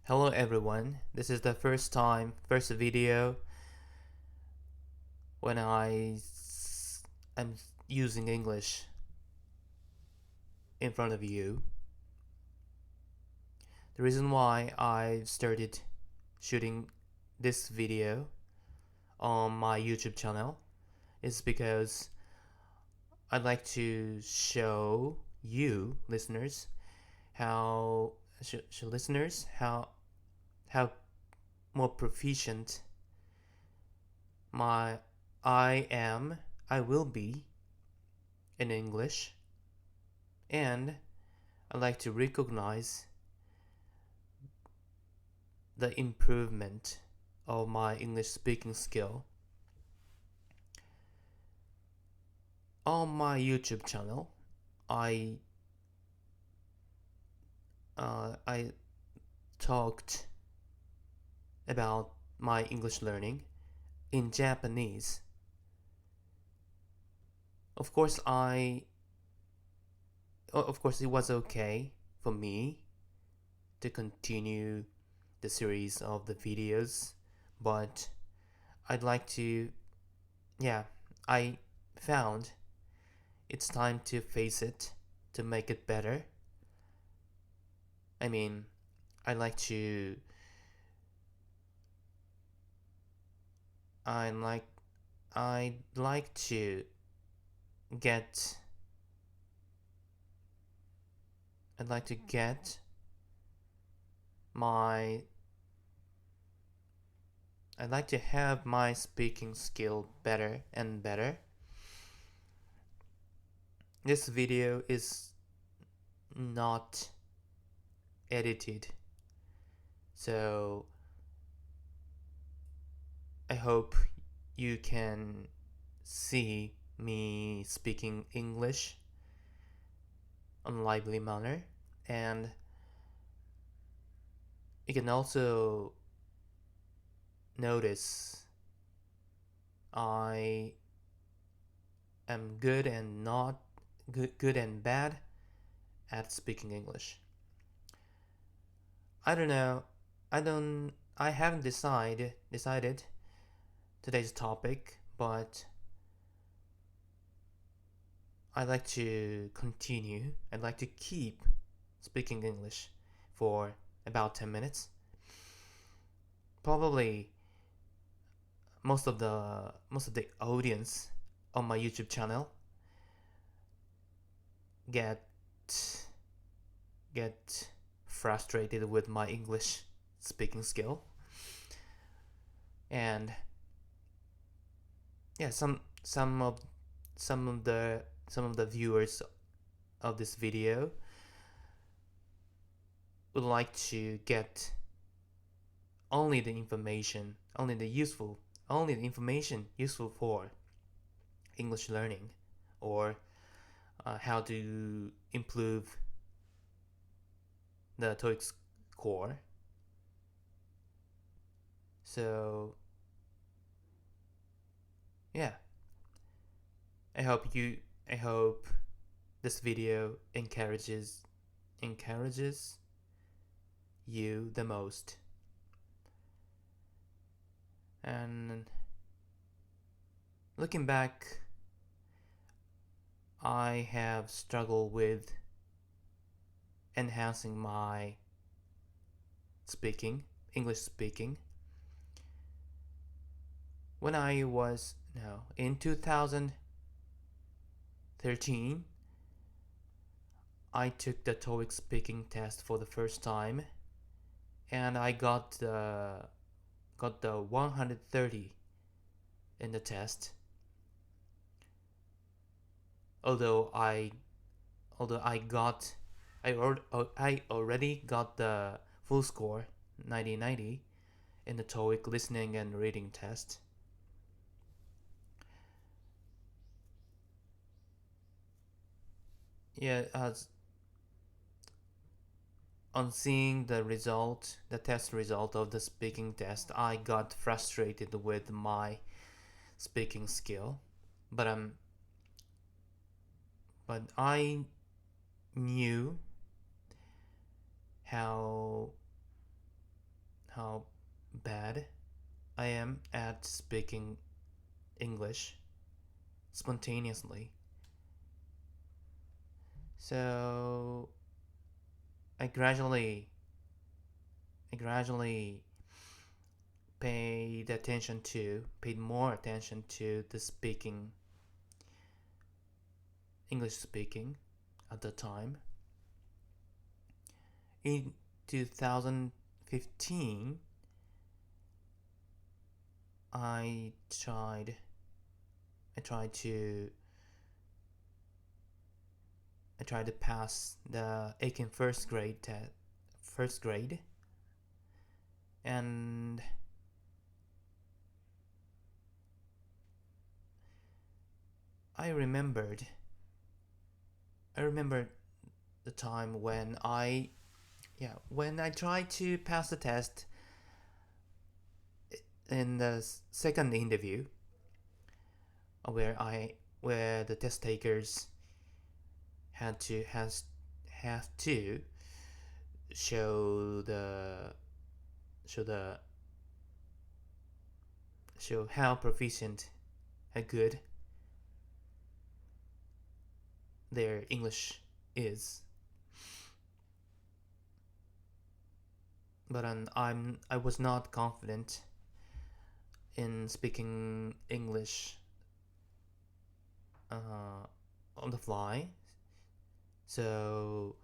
Hello everyone, this is the first video when am using English in front of you. The reason why I started shooting this video on my YouTube channel is because I'd like to show you listeners how more proficient I will be in English, and I like to recognize the improvement of my English speaking skill. On my YouTube channel, I talked about my English learning in Japanese. Of course, it was okay for me to continue the series of the videos, but I found it's time to face it, to make it better. I'd like to have my speaking skill better and better. This video is not edited, so I hope you can see me speaking English in a lively manner, and you can also notice I am good and bad at speaking English. I haven't decided today's topic, but I'd like to keep speaking English for about 10 minutes. Probably most of the audience on my YouTube channel get frustrated with my English speaking skill, and some of the viewers of this video would like to get only the information useful for English learning, or how to improve the TOEIC score. So I hope this video encourages you the most. And looking back, I have struggled with enhancing my English speaking. When I was in 2013, I took the TOEIC speaking test for the first time, and I got the 130 in the test. Although I already got the full score 90 in the TOEIC listening and reading test. On seeing the test result of the speaking test, I got frustrated with my speaking skill, but I knew how bad I am at speaking English spontaneously. So I gradually paid more attention to the English speaking at the time. In 2015, I tried to pass the AERA first grade, and I remembered the time when I tried to pass the test in the second interview, where the test takers have to show how proficient, how good their English is. But I was not confident in speaking English on the fly. So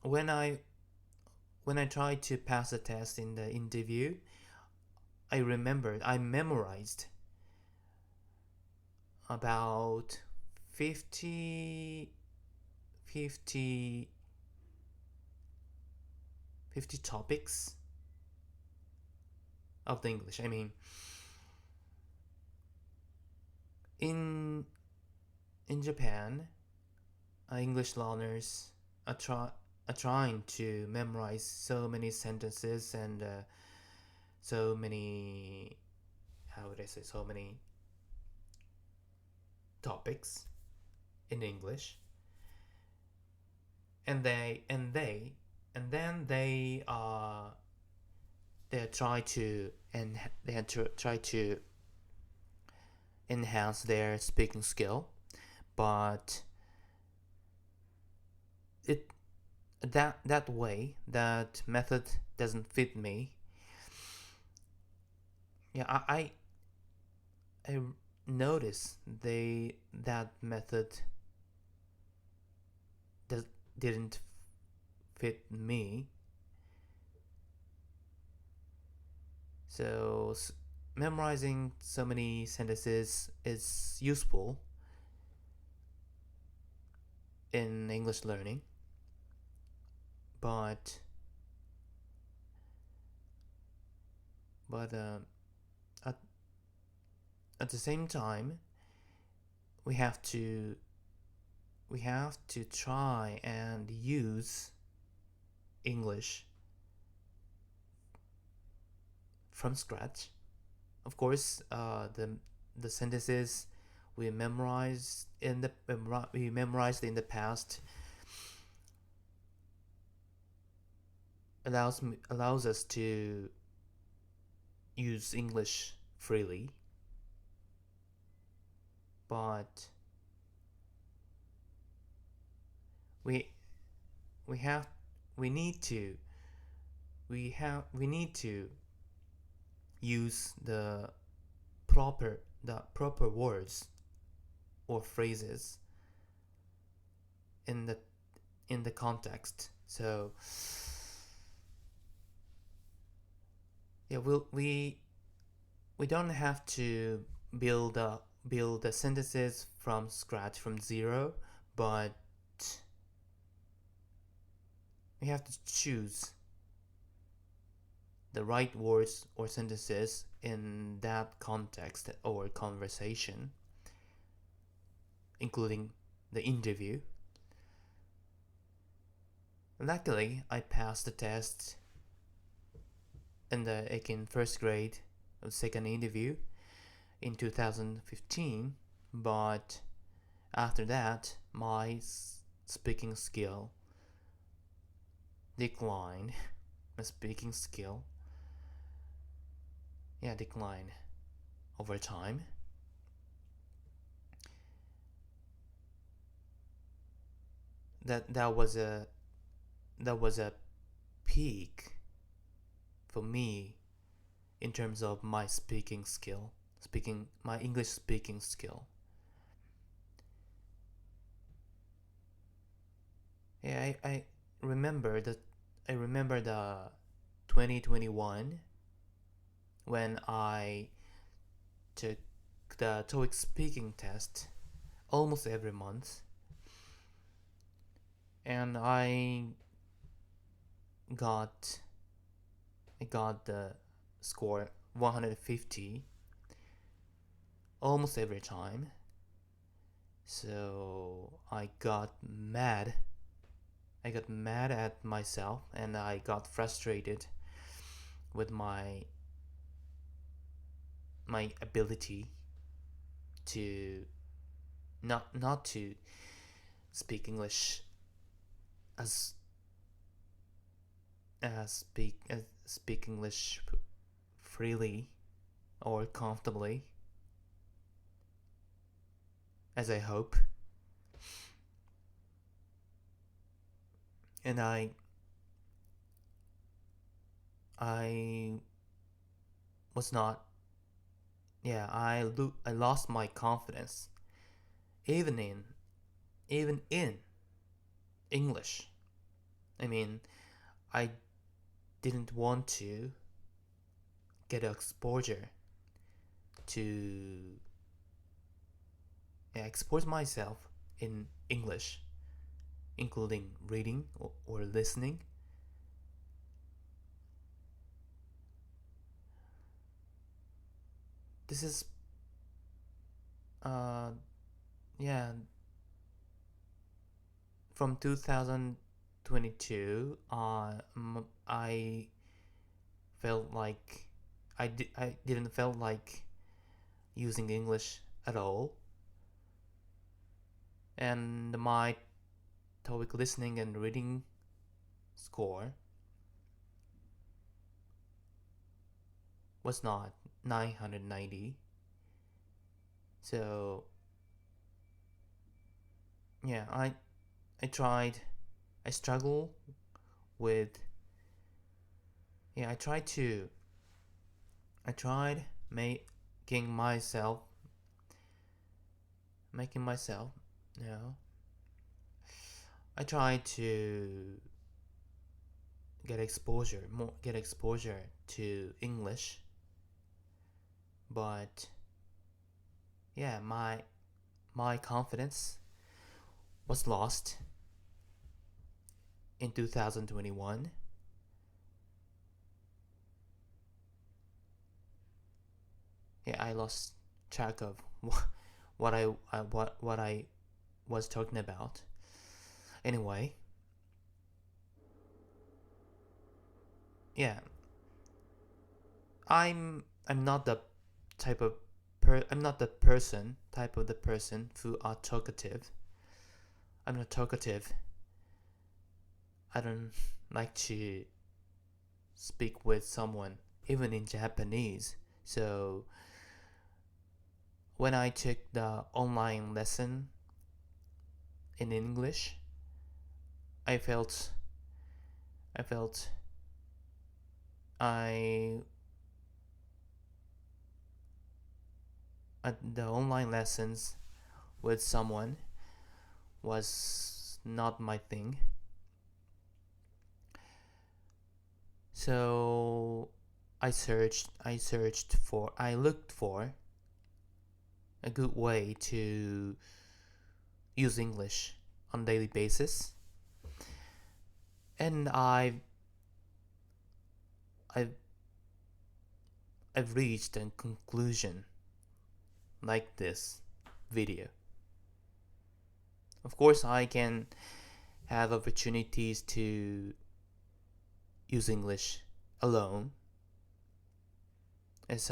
when I tried to pass the test in the interview, I memorized about 50 topics of the English. I mean, in Japan, English learners are trying to memorize so many sentences and so many topics in English, and then they try to enhance their speaking skill, but that method doesn't fit me. I noticed that method didn't fit me. So memorizing so many sentences is useful in English learning, but at the same time, we have to try and use English from scratch. Of course, the sentences we memorized in the past allows us to use English freely, but we need to use the proper words or phrases in the context. So we don't have to build the sentences from scratch, from zero, but we have to choose the right words or sentences in that context or conversation, including the interview. Luckily, I passed the test in the AERA first grade of second interview in 2015, but After that, my speaking skill declined. My speaking skill, declined over time. That was a peak for me in terms of my my English speaking skill. I remember the 2021 when I took the TOEIC speaking test almost every month, and I got the score 150 almost every time. So I got mad at myself, and I got frustrated with my ability to not to speak English speak English freely or comfortably as I hope. And I was not. I lost my confidence even in English. I mean, I didn't want to get exposure to expose myself in English, including reading or listening. This is from 2022 I felt like I didn't feel like using English at all, and my TOEIC listening and reading score was not 990. So I struggle with I tried making myself I tried to get exposure to English, but my confidence was lost in 2021. I lost track of what I was talking about. Anyway, I'm not the type of I'm not the person who are talkative. I'm not talkative. I don't like to speak with someone, even in Japanese. So when I took the online lesson in English, I felt the online lessons with someone was not my thing. So I looked for a good way to use English on a daily basis, and I've reached a conclusion like this video. Of course, I can have opportunities to use English alone, as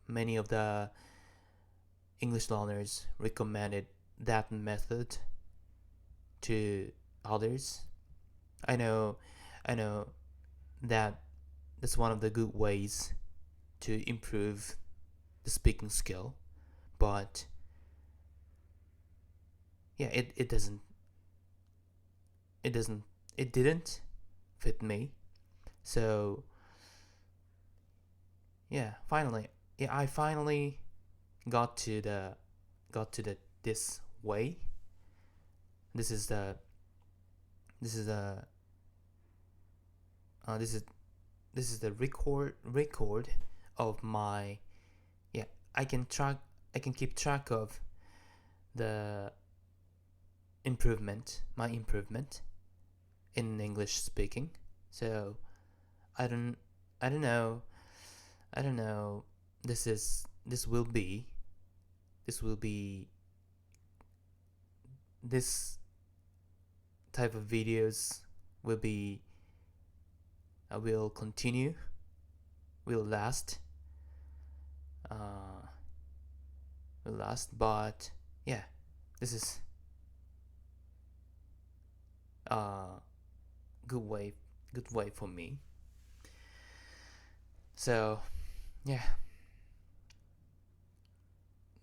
many of the English learners recommended that method to others. I know that that's one of the good ways to improve the speaking skill, but yeah, it didn't fit me. So yeah, I finally got to this way. This is the record of my, yeah, I can keep track of the my improvement in English speaking. So I don't know. This type of videos will continue, will last, but yeah, this is good way for me. So yeah,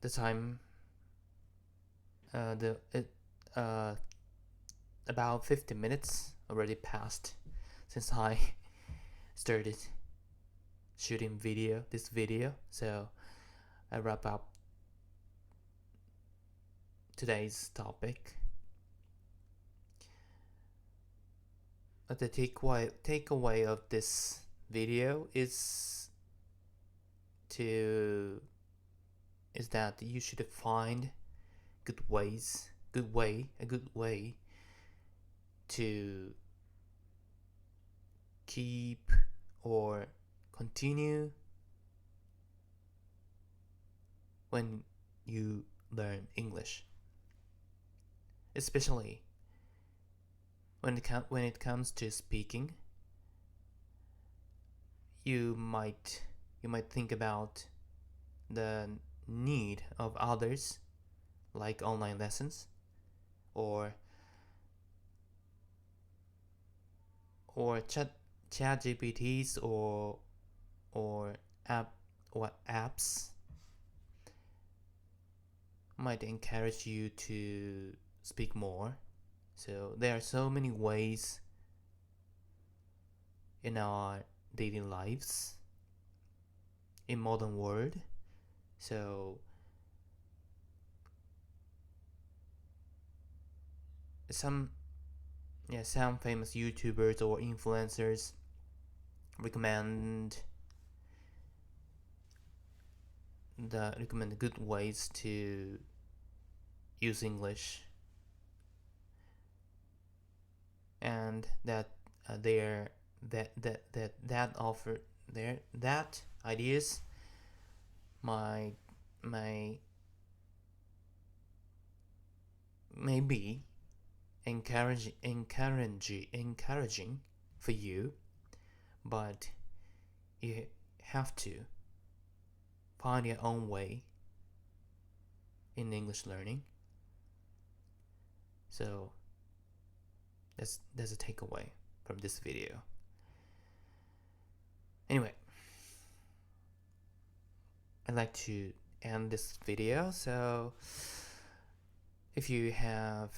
the time about 50 minutes already passed since I started shooting this video. So I wrap up today's topic. The takeaway of this video is that you should find a good way to keep or continue when you learn English, especially when it comes to speaking. You might think about the need of others, like online lessons or chat GPTs or apps might encourage you to speak more. So there are so many ways in our daily lives in modern world. So some famous YouTubers or influencers recommend good ways to use English, and that ideas may be encouraging for you, but you have to find your own way in English learning. So that's a takeaway from this video. Anyway, I'd like to end this video. So if you have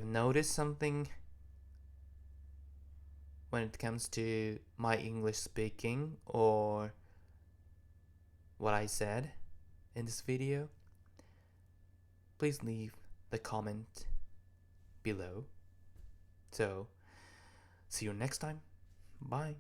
noticed something when it comes to my English speaking or what I said in this video, please leave the comment below. So see you next time. Bye.